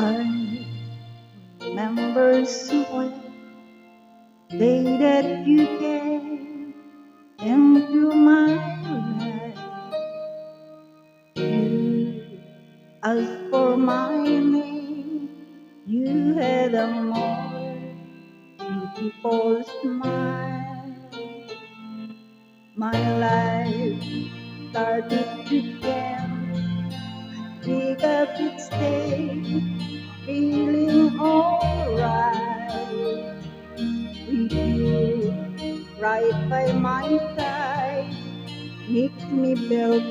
I remember so well the day that you came into my life. You asked for my name. You had a more beautiful smile. My life started again. Pick up its day, feeling alright. With you right by my side makes me feel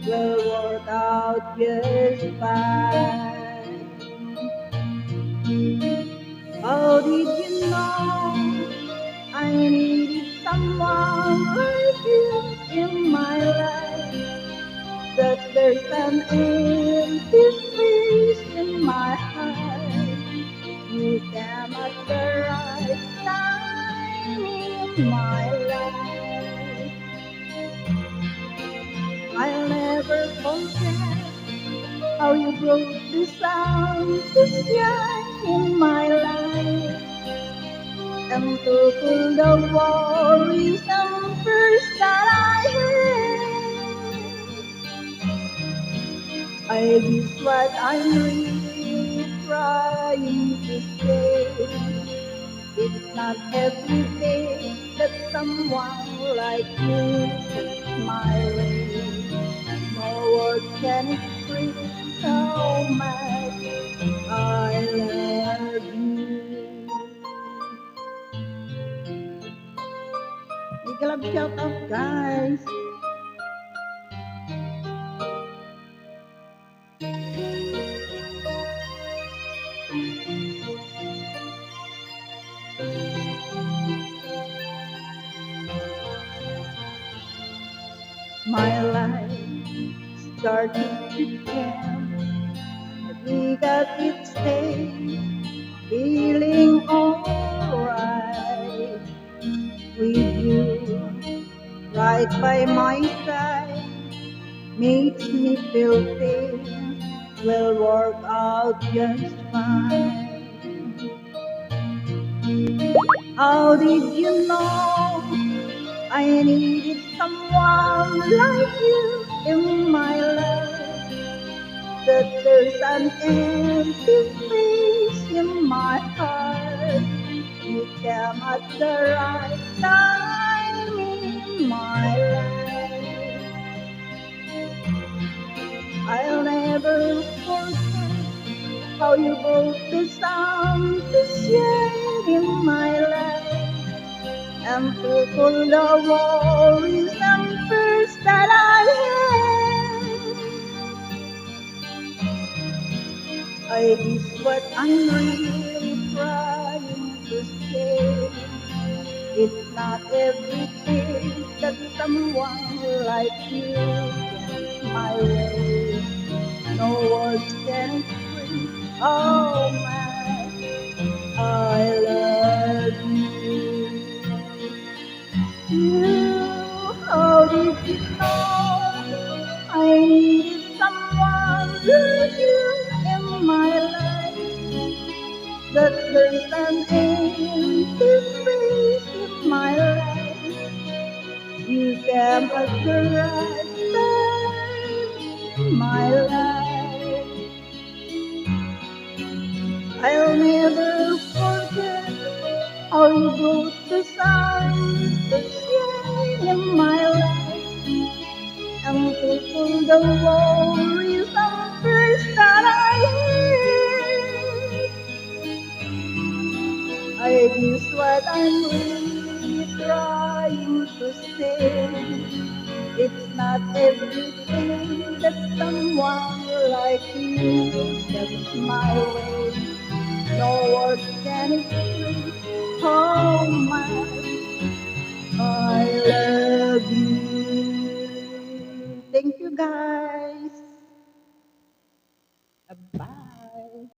will work out just fine. How did you know I needed someone like you in my life? That there's an empty space in my heart. You came at the right time in my life. I'll never forget how you brought the sun to shine in my life and to cool the worries and fears that I had. I guess what I'm really trying to say, it's not every day that someone like you comes my way. No words can express how much I love you. Big love shout out, guys. My life started again. We got its day, feeling alright with you right by my side. Makes me feel things will work out just fine. How did you know I needed someone like you in my life? That there's an empty space in my heart. You came at the right time in my life. I'll never forget how you brought the sun to shine in my life and to cool the worries and fears that I had. I guess what I'm really trying to say, it's not every day that someone like you comes my way. No words can express how much I love you. How did you know I needed someone like you in my life? That there's an empty space in my life. You came at the right time in my life. I'll never forget how you brought the sun to shine in my life and to cool the worries and fears that I had. I guess what I'm really trying to say, it's not every day that someone like you comes my way. No words can express how much I love you. Thank you, guys. Bye.